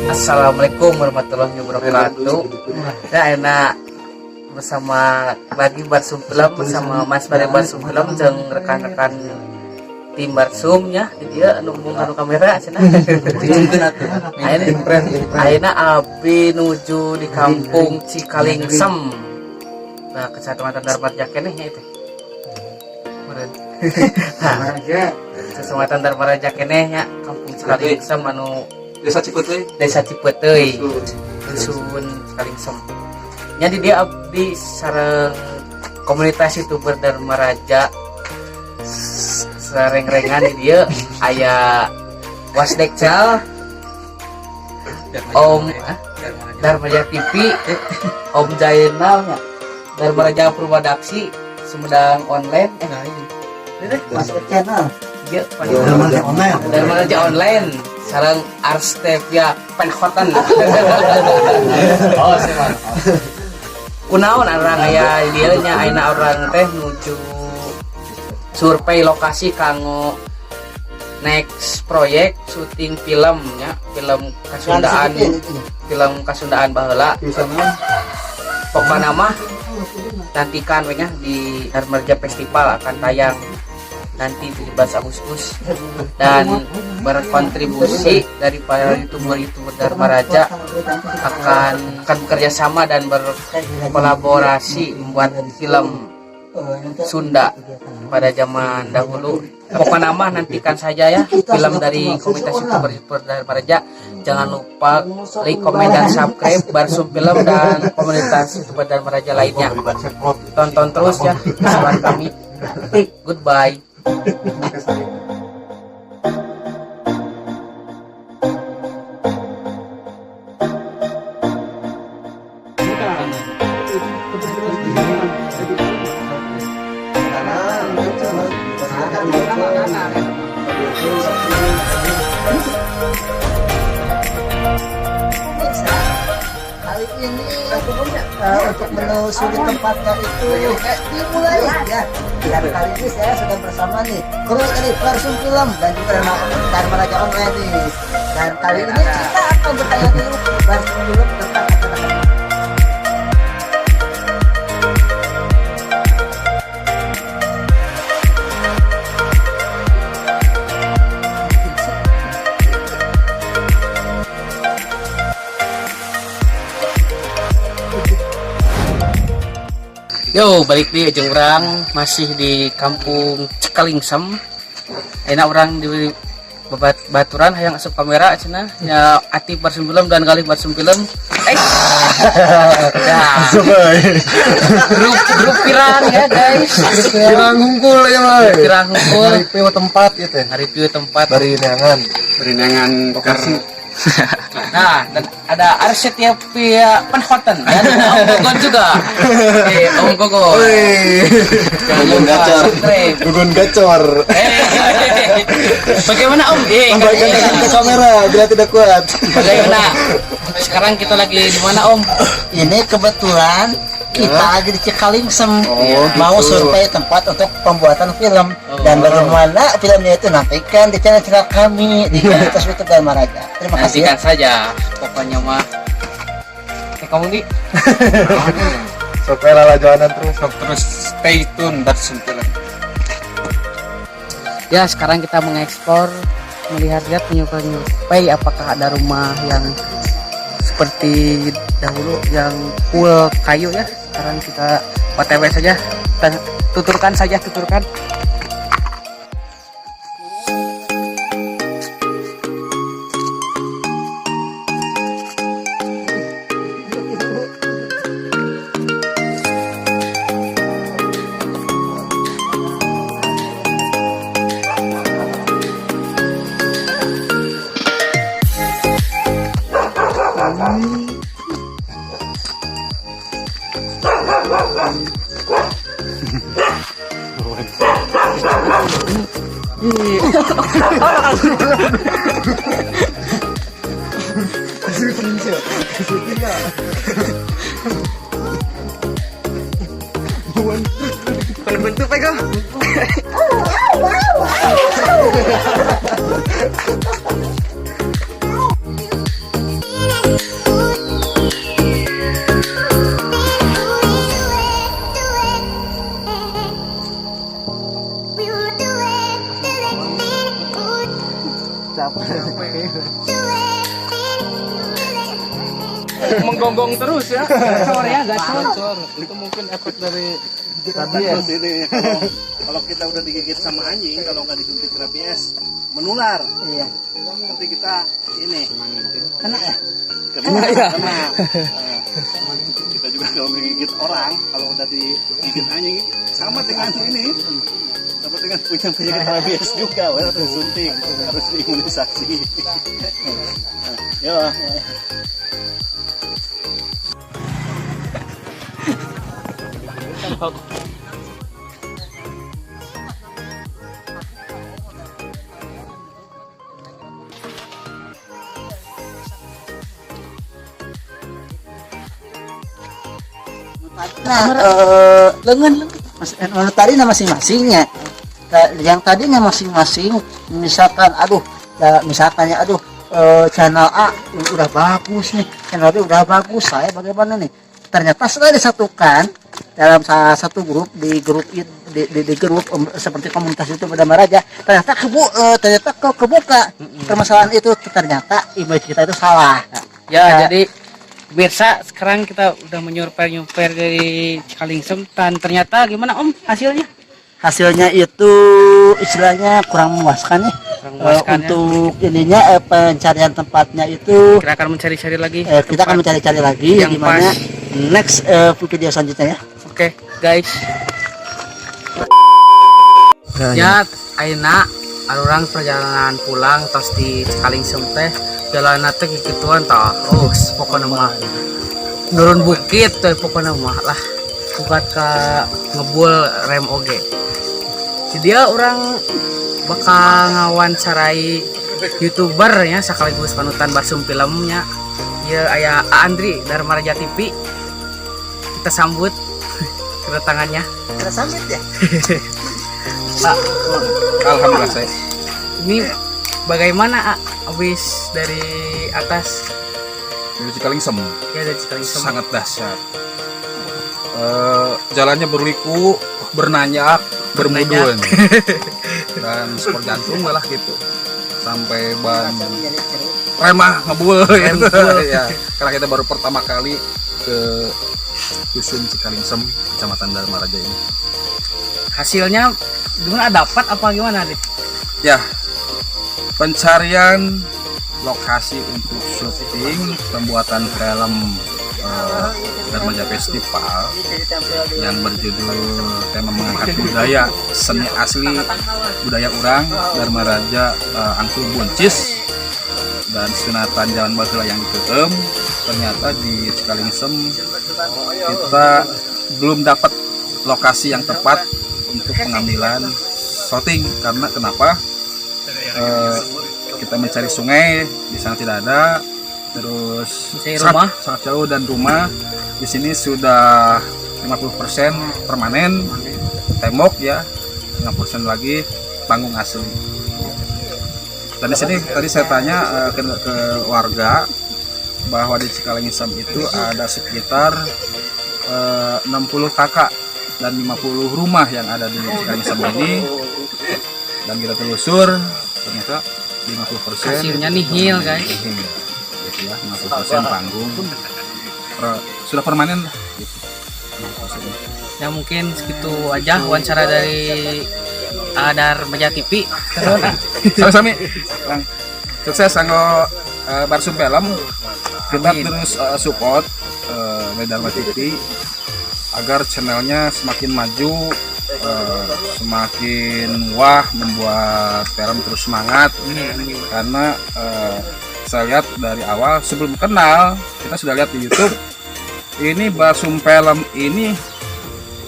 Assalamualaikum warahmatullahi wabarakatuh. Nah, enak bersama lagi Barsum Film bersama Mas Bare Barsum Film jeung rekan-rekan tim Barsum nya di dia nunggu anu kamera cenah. Ayeuna abdi nuju di kampung Cikalingsem. Nah, Kecamatan Darmarja keneh nya itu. Meureun. Kecamatan Darmarja keneh nya kampung Cikalingsem anu Desa Cipeteuy. Desa Cipeteuy, dusun Cikalingsem. Nya di dia abdi sareng komunitas YouTuber Darmaraja. Sareng-rengan di dia aya Wasdekcal, Om Darmaraja TV, Om Jainal nya, Darmaraja Purwadaksi, Sumedang Online, Wasdekcal. Iya, Darmaraja Online. Sarang Arstevia Penhotan. Oh, siapa? Kunaon orang aya dieu nya ayeuna orang teh nuju survei lokasi kanggo next proyek syuting film nya, film Kasundaan baheula. Pokona mah nantikan we nya di Darmaraja Festival akan tayang nanti 17 Agustus dan berkontribusi dari para YouTuber Darmaraja akan bekerja sama dan berkolaborasi membuat film Sunda pada zaman dahulu. Pokoknya mah nantikan saja ya film dari komunitas YouTuber Darmaraja. Jangan lupa like, komen, dan subscribe Barsum Film dan komunitas YouTuber Darmaraja lainnya. Tonton terus ya keseruan kami. Goodbye. Kali ini untuk menelusuri tempatnya itu dimulai ya. Dan kali ini saya sudah bersama nih kru dari Barsum Film dan juga Darmaraja Online nih. Dan kali ini kita akan bertanya dulu ke Barsum Film tentang kata-kata. Yo, balik di jeung urang masih di kampung Cikalingsem. Enak orang di baturan hayang asup kamera cenah nya ati Barsum Film dan galih Barsum Film. Grup pirang ya guys. Pirang ngumpul ya mah. Pirang ngumpul. Hari pieu tempat ieu teh. Hari pieu tempat. Berinangan lokasi. Nah, dan ada Arsetia Pia Penhotan dan Om Gogon juga. Om Gogon. Gugun gacor. Bagaimana Om? Kembalikan ke kamera bila tidak kuat. Bagaimana? Sekarang kita lagi di mana Om? Ini kebetulan kita lagi di Cikalingsem mau gitu. survei tempat untuk pembuatan film dan bagaimana filmnya itu nantikan di channel kami di komunitas YouTube Darmaraja. Terima kasih. Nantikan saja. Pokoknya mah. Kamu di? Supaya lala jalan terus Stay tune Barsum Film. Ya, sekarang kita mengeksplor, melihat-lihat menyukai apakah ada rumah yang seperti dahulu yang full kayu ya. Sekarang kita OTW saja, tuturkan. Kalau bentuk pegang. Menggonggong terus ya. Gacor ya, gacor. Itu mungkin efek dari rabies ini. Kalau kita udah digigit sama anjing, kalau nggak disuntik rabies menular. Iya. Nanti kita ini Kena ya? kena. Kita juga kalau digigit orang, kalau udah digigit anjing sama dengan ini. Sama dengan punya penyakit rabies juga, harus disuntik, harus diimunisasi. Yo. Nah, lengan tadi masing-masingnya. Yang tadinya masing-masing, misalkan, misalkannya, channel A udah bagus nih, channel B udah bagus, saya bagaimana nih? Ternyata setelah disatukan dalam satu grup, di grup seperti komunitas itu pada Maraja, ternyata kebuka permasalahan itu, ternyata image kita itu salah. Ya, jadi pemirsa, sekarang kita udah menyuper dari Cikalingsem, dan ternyata gimana Om hasilnya? Hasilnya itu istilahnya kurang memuaskan ya. Kurang memuaskan, untuk ininya pencarian tempatnya itu Kita akan mencari-cari lagi. kita akan mencari-cari lagi yang gimana pas. next video selanjutnya ya. Oke, guys. Ya, ayeuna arurang perjalanan pulang tos di Cikalingsem teh jalan teh kikituan tah. Pokona mah nurun bukit teh pokona mah lah. Buat ka ngebul rem oge. Jadi dia orang bakal ngawancarai YouTuber ya sekaligus panutan Barsum filmnya. Ya aya Andri dari Maraja TV. Kita sambut kedatangannya. Kita sambut ya. Pak, Alhamdulillah saya. ini bagaimana habis dari atas? Dari Cikalingsem Ya dari Cikalingsem. sangat dahsyat. Jalannya berliku, bernanjak, bermudun, dan sport jantung lah gitu. Sampai ban remah ngebul gitu. Ya, karena kita baru pertama kali ke dusun Cikalingsem, Kecamatan Dharma Raja ini. Hasilnya gimana, dapat apa gimana, Dit? Ya, pencarian lokasi untuk syuting pembuatan film Dharma Raja Festival yang berjudul tema mengangkat budaya seni asli budaya orang Dharma Raja Angkul Buncis dan sunatan Jalan Baheula yang dikeum. Ternyata di Cikalingsem kita belum dapat lokasi yang tepat untuk pengambilan syuting. Karena kenapa? Kita mencari sungai, di sana tidak ada. Terus Rumah sangat jauh, dan rumah di sini sudah 50% permanen tembok ya, 50% lagi panggung asli. Dan di sini tadi saya tanya ke warga bahwa di Cikalingsem itu ada sekitar 60 kakak dan 50 rumah yang ada di Cikalingsem ini, dan kita telusur ternyata 50% hasilnya nihil, guys. Gitu ya, 50% panggung sudah permanen lah gitu. Ya mungkin segitu aja wawancara dari Dharma Raja TV. Sami-sami Bang. Sukses kanggo Barsum Film. Kita terus support Dharma TV agar channelnya semakin maju, semakin wah, membuat film terus semangat. Karena saya lihat dari awal sebelum kenal, kita sudah lihat di YouTube ini Barsum Film ini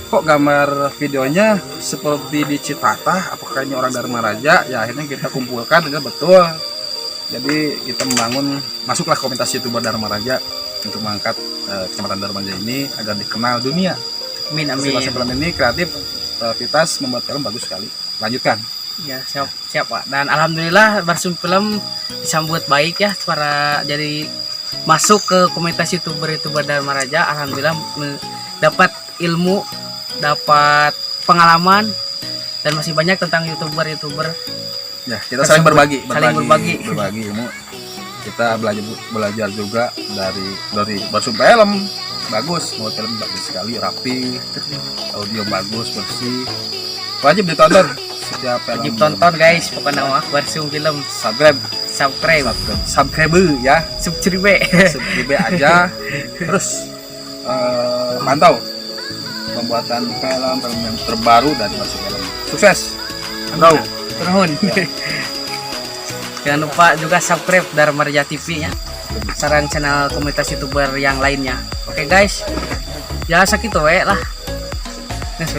kok gambar videonya seperti di Citata, apakah ini orang Dharma Raja? Ya akhirnya kita kumpulkan, dan betul. Jadi kita membangun, masuklah komunitas YouTuber Dharma Raja untuk mengangkat Kecamatan Dharma Raja ini agar dikenal dunia. Amin, amin. Barsum Film ini kreativitas membuat film bagus sekali. Lanjutkan. Ya, siap Pak. Dan alhamdulillah Barsum Film disambut baik ya, para jadi masuk ke komunitas YouTuber Dharma Raja. Alhamdulillah dapat ilmu, dapat pengalaman, dan masih banyak tentang YouTuber Ya, kita saling berbagi ilmu. Kita belajar juga dari Barsum Film. Bagus, mau film bagus sekali, rapi, audio bagus, bersih. Wajib ditonton setiap film. Wajib tonton guys, pokoknya mah Barsum Film. Subscribe ya. Subscribe aja. Terus pantau pembuatan film yang terbaru dari Barsum Film. Sukses, bro. Turun. Jangan lupa juga subscribe Dharmarja TV ya. Sarang channel komunitas YouTuber yang lainnya. Oke guys. Ya sakitu we lah. Nes